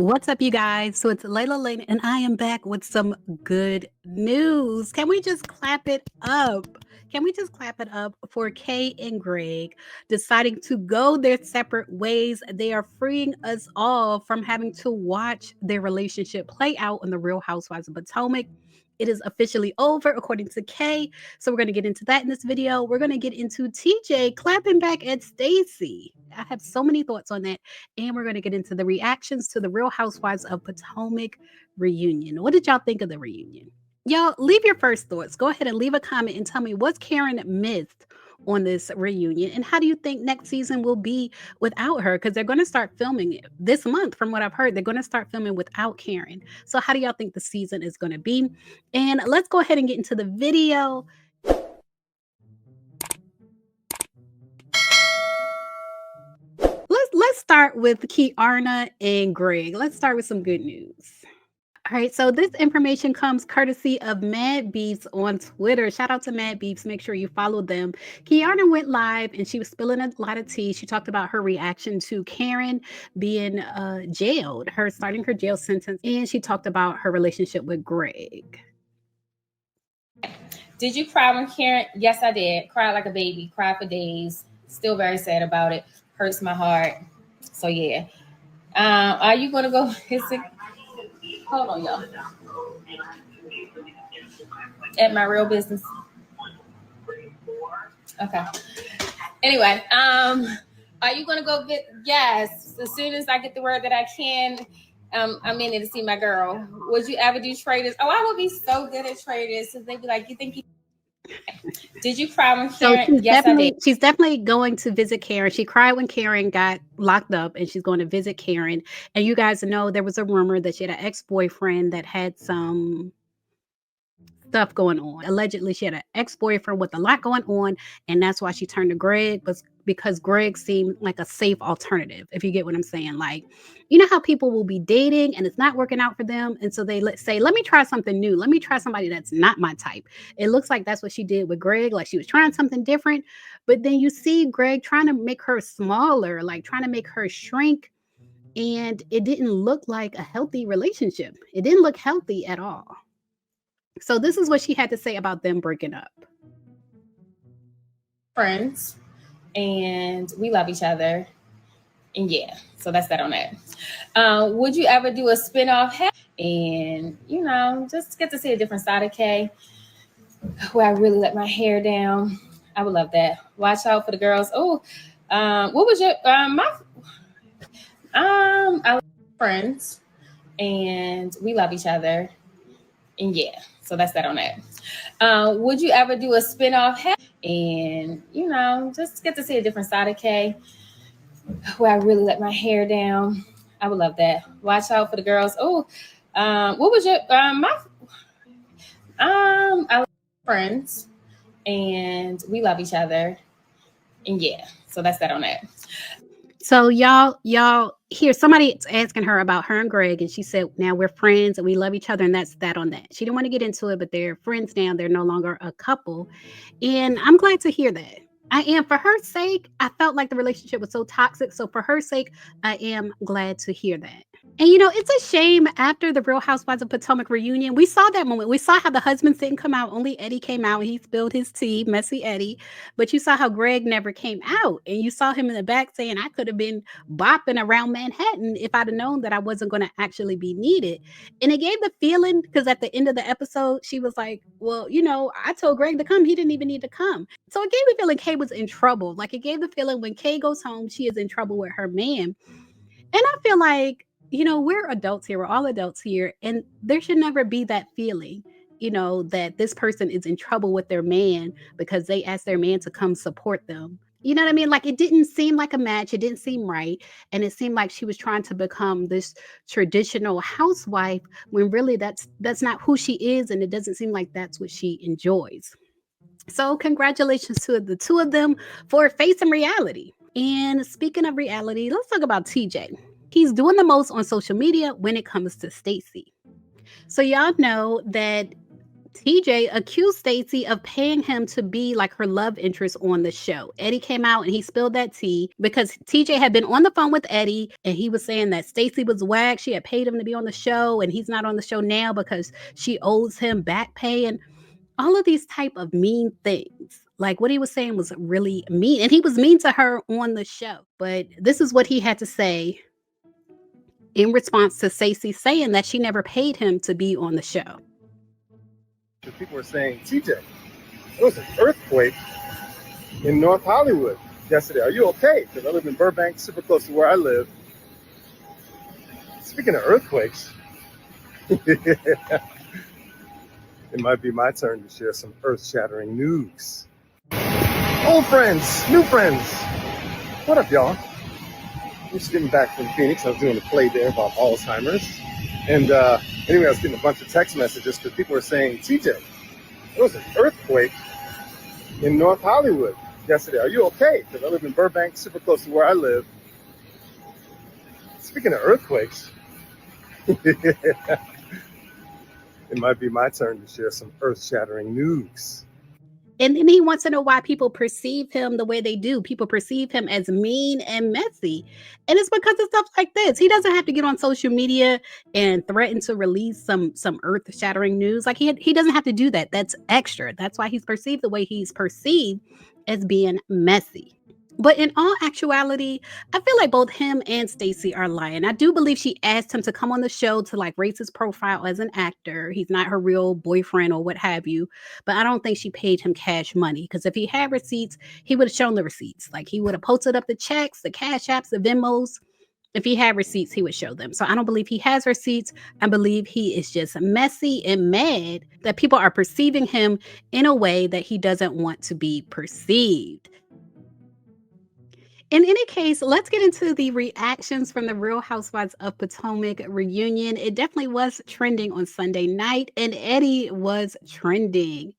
What's up, you guys? So it's Layla Lane, and I am back with some good news. Can we just clap it up? Can we just clap it up for Kay and Greg deciding to go their separate ways? They are freeing us all from having to watch their relationship play out on the Real Housewives of Potomac. It is officially over, according to Kay. So we're going to get into that in this video. We're going to get into TJ clapping back at Stacey. I have so many thoughts on that. And we're going to get into the reactions to the Real Housewives of Potomac reunion. What did y'all think of the reunion? Y'all, leave your first thoughts. Go ahead and leave a comment and tell me, what's Karen missed on this reunion, and how do you think next season will be without her? Because they're going to start filming it this month. From what I've heard, they're going to start filming without Karen. So how do y'all think the season is going to be? And let's go ahead and get into the video. Let's start with Keiarna and Greg. Let's start with some good news. All right, so this information comes courtesy of Mad Beefs on Twitter. Shout out to Mad Beefs. Make sure you follow them. Keiarna went live and she was spilling a lot of tea. She talked about her reaction to Karen being jailed, her starting her jail sentence, and she talked about her relationship with Greg. Did you cry when Karen? Yes, I did. Cried like a baby. Cried for days. Still very sad about it. Hurts my heart. So yeah. Are you gonna go visit? Hold on, y'all. At my real business. Okay. Anyway, are you gonna go yes, as soon as I get the word that I can. I'm in it to see my girl. Would you ever do traders? Oh, I would be so good at traders. So they'd be like, you think you did you cry when Karen? So Yes, I did. she's definitely going to visit Karen. She cried when Karen got locked up, and she's going to visit Karen. And you guys know there was a rumor that she had an ex-boyfriend that had some stuff going on. Allegedly, she had an ex-boyfriend with a lot going on, and that's why she turned to Greg, but because Greg seemed like a safe alternative, if you get what I'm saying. Like, you know how people will be dating and it's not working out for them, and so they say, let me try something new. Let me try somebody that's not my type. It looks like that's what she did with Greg. Like, she was trying something different, but then you see Greg trying to make her smaller, like trying to make her shrink, and it didn't look like a healthy relationship. It didn't look healthy at all. So this is what she had to say about them breaking up. Friends, and we love each other. And yeah, so that's that on that. Would you ever do a spinoff? And, you know, just get to see a different side of Kay, where I really let my hair down. I would love that. Watch out for the girls. Oh, what was your, I love friends, and we love each other. And yeah, so that's that on that. Would you ever do a spinoff? And, you know, just get to see a different side of Kay, where I really let my hair down. I would love that. Watch out for the girls. Oh, what was your I love friends, and we love each other. And yeah, so that's that on that. So y'all hear somebody asking her about her and Greg, and she said, now we're friends and we love each other, and that's that on that. She didn't want to get into it, but they're friends now. They're no longer a couple. And I'm glad to hear that. I am. For her sake, I felt like the relationship was so toxic. So for her sake, I am glad to hear that. And, you know, it's a shame after the Real Housewives of Potomac reunion, we saw that moment. We saw how the husbands didn't come out. Only Eddie came out. He spilled his tea, messy Eddie. But you saw how Greg never came out. And you saw him in the back saying, I could have been bopping around Manhattan if I'd have known that I wasn't going to actually be needed. And it gave the feeling, because at the end of the episode, she was like, well, you know, I told Greg to come. He didn't even need to come. So it gave the feeling Kay was in trouble. Like, it gave the feeling when Kay goes home, she is in trouble with her man. And I feel like, you know, we're adults here. We're all adults here. And there should never be that feeling, you know, that this person is in trouble with their man because they asked their man to come support them. You know what I mean? Like, it didn't seem like a match. It didn't seem right. And it seemed like she was trying to become this traditional housewife when really that's not who she is. And it doesn't seem like that's what she enjoys. So congratulations to the two of them for facing reality. And speaking of reality, let's talk about TJ. He's doing the most on social media when it comes to Stacey. So y'all know that TJ accused Stacey of paying him to be like her love interest on the show. Eddie came out and he spilled that tea because TJ had been on the phone with Eddie and he was saying that Stacey was whack. She had paid him to be on the show and he's not on the show now because she owes him back pay and all of these type of mean things. Like what he was saying was really mean and he was mean to her on the show. But this is what he had to say in response to Stacey saying that she never paid him to be on the show. People were saying, TJ, there was an earthquake in North Hollywood yesterday. Are you okay? Because I live in Burbank, super close to where I live. Speaking of earthquakes, it might be my turn to share some earth-shattering news. Old friends, new friends. What up, y'all? I'm just getting back from Phoenix. I was doing a play there about Alzheimer's. And anyway, I was getting a bunch of text messages because people were saying, TJ, there was an earthquake in North Hollywood yesterday. Are you okay? Because I live in Burbank, super close to where I live. Speaking of earthquakes, it might be my turn to share some earth-shattering news. And then he wants to know why people perceive him the way they do. People perceive him as mean and messy. And it's because of stuff like this. He doesn't have to get on social media and threaten to release some earth-shattering news. Like he doesn't have to do that. That's extra. That's why he's perceived the way he's perceived as being messy. But in all actuality, I feel like both him and Stacey are lying. I do believe she asked him to come on the show to like raise his profile as an actor. He's not her real boyfriend or what have you. But I don't think she paid him cash money because if he had receipts, he would have shown the receipts. Like he would have posted up the checks, the cash apps, the Venmos. If he had receipts, he would show them. So I don't believe he has receipts. I believe he is just messy and mad that people are perceiving him in a way that he doesn't want to be perceived. In any case, let's get into the reactions from the Real Housewives of Potomac reunion. It definitely was trending on Sunday night, and Eddie was trending.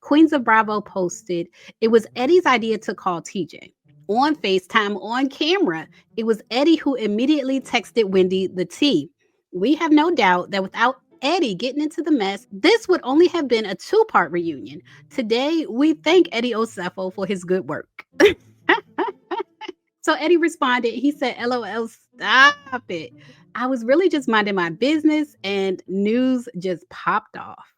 Queens of Bravo posted, it was Eddie's idea to call TJ on FaceTime on camera. It was Eddie who immediately texted Wendy the tea. We have no doubt that without Eddie getting into the mess, this would only have been a two-part reunion. Today, we thank Eddie Osefo for his good work. So Eddie responded, he said, LOL, stop it. I was really just minding my business and news just popped off.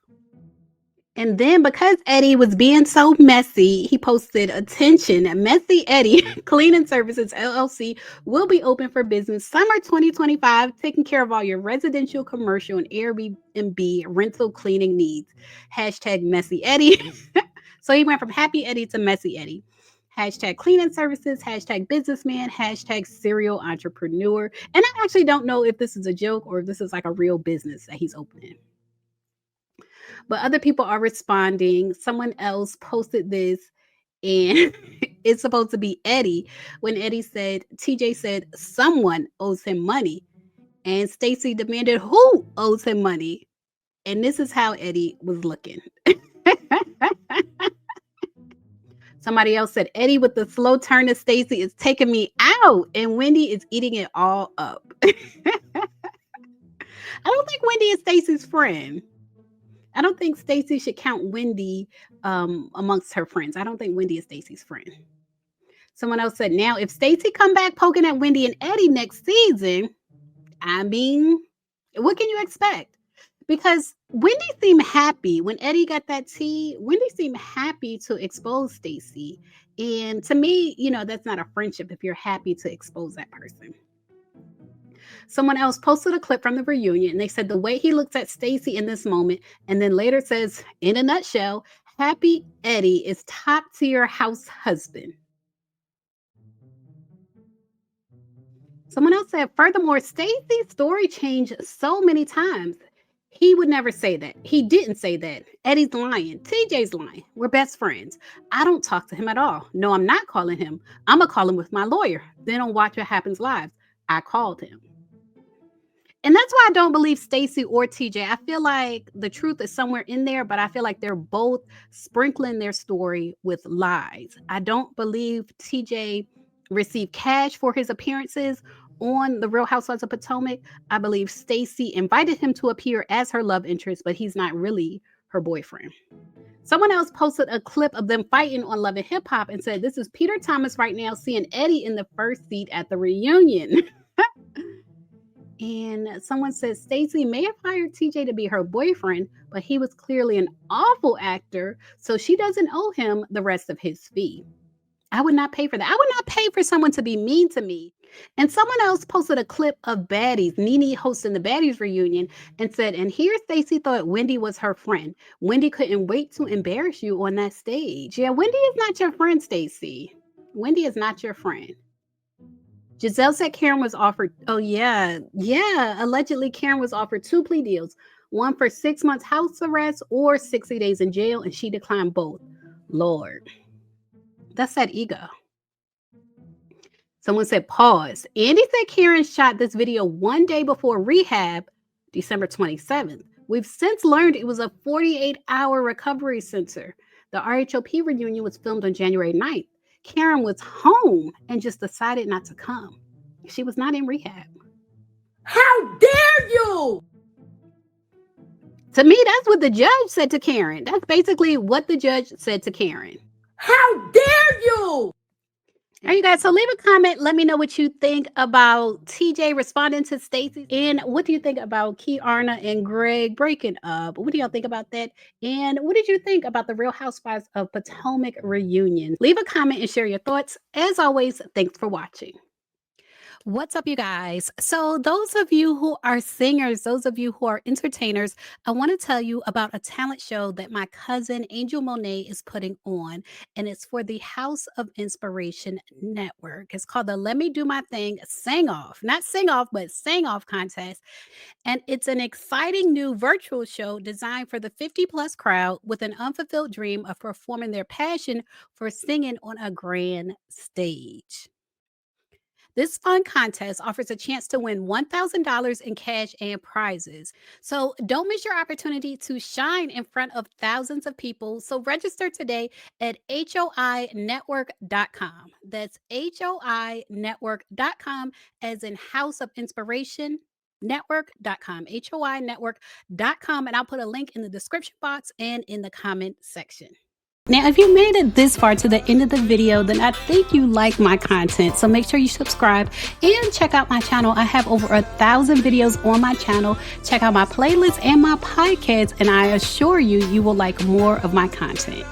And then because Eddie was being so messy, he posted, attention, Messy Eddie Cleaning Services LLC will be open for business summer 2025, taking care of all your residential, commercial, and Airbnb rental cleaning needs. Hashtag Messy Eddie. So he went from Happy Eddie to Messy Eddie. Hashtag cleaning services, hashtag businessman, hashtag serial entrepreneur. And I actually don't know if this is a joke or if this is like a real business that he's opening. But other people are responding. Someone else posted this and it's supposed to be Eddie when Eddie said, TJ said someone owes him money. And Stacey demanded who owes him money. And this is how Eddie was looking. Somebody else said, Eddie with the slow turn to Stacey is taking me out and Wendy is eating it all up. I don't think Wendy is Stacey's friend. I don't think Stacey should count Wendy amongst her friends. I don't think Wendy is Stacey's friend. Someone else said, now if Stacey come back poking at Wendy and Eddie next season, I mean, what can you expect? Because Wendy seemed happy when Eddie got that tea. Wendy seemed happy to expose Stacey. And to me, you know, that's not a friendship if you're happy to expose that person. Someone else posted a clip from the reunion and they said the way he looks at Stacey in this moment and then later says, in a nutshell, Happy Eddie is top tier house husband. Someone else said, furthermore, Stacey's story changed so many times. He would never say that. He didn't say that. Eddie's lying. TJ's lying. We're best friends. I don't talk to him at all. No, I'm not calling him. I'm going to call him with my lawyer. Then on Watch What Happens Live, I called him. And that's why I don't believe Stacey or TJ. I feel like the truth is somewhere in there, but I feel like they're both sprinkling their story with lies. I don't believe TJ received cash for his appearances on The Real Housewives of Potomac. I believe Stacey invited him to appear as her love interest, but he's not really her boyfriend. Someone else posted a clip of them fighting on Love and Hip Hop and said, "This is Peter Thomas right now seeing Eddie in the first seat at the reunion." And someone said Stacey may have hired TJ to be her boyfriend, but he was clearly an awful actor, so she doesn't owe him the rest of his fee. I would not pay for that. I would not pay for someone to be mean to me. And someone else posted a clip of Baddies, Nene hosting the Baddies reunion, and said, "And here Stacey thought Wendy was her friend. Wendy couldn't wait to embarrass you on that stage." Yeah, Wendy is not your friend, Stacey. Wendy is not your friend. Giselle said Karen was offered, allegedly Karen was offered 2 plea deals, one for 6 months house arrest or 60 days in jail, and she declined both. Lord, that's that ego. Someone said, pause. Andy said Karen shot this video one day before rehab, December 27th. We've since learned it was a 48-hour recovery center. The RHOP reunion was filmed on January 9th. Karen was home and just decided not to come. She was not in rehab. How dare you? To me, that's what the judge said to Karen. That's basically what the judge said to Karen. How dare you? All right, you guys, so leave a comment. Let me know what you think about TJ responding to Stacey. And what do you think about Keiarna and Greg breaking up? What do y'all think about that? And what did you think about the Real Housewives of Potomac reunion? Leave a comment and share your thoughts. As always, thanks for watching. What's up, you guys? So those of you who are singers, those of you who are entertainers, I want to tell you about a talent show that my cousin Angel Monet is putting on, and it's for the House of Inspiration Network. It's called the Let Me Do My Thing Sing Off, not Sing Off, but Sing Off contest. And it's an exciting new virtual show designed for the 50+ crowd with an unfulfilled dream of performing their passion for singing on a grand stage. This fun contest offers a chance to win $1,000 in cash and prizes. So don't miss your opportunity to shine in front of thousands of people. So register today at HOInetwork.com. That's HOInetwork.com, as in House of Inspiration Network.com, HOInetwork.com. And I'll put a link in the description box and in the comment section. Now, if you made it this far to the end of the video, then I think you like my content. So make sure you subscribe and check out my channel. I have over 1,000 videos on my channel. Check out my playlist and my podcast, and I assure you, you will like more of my content.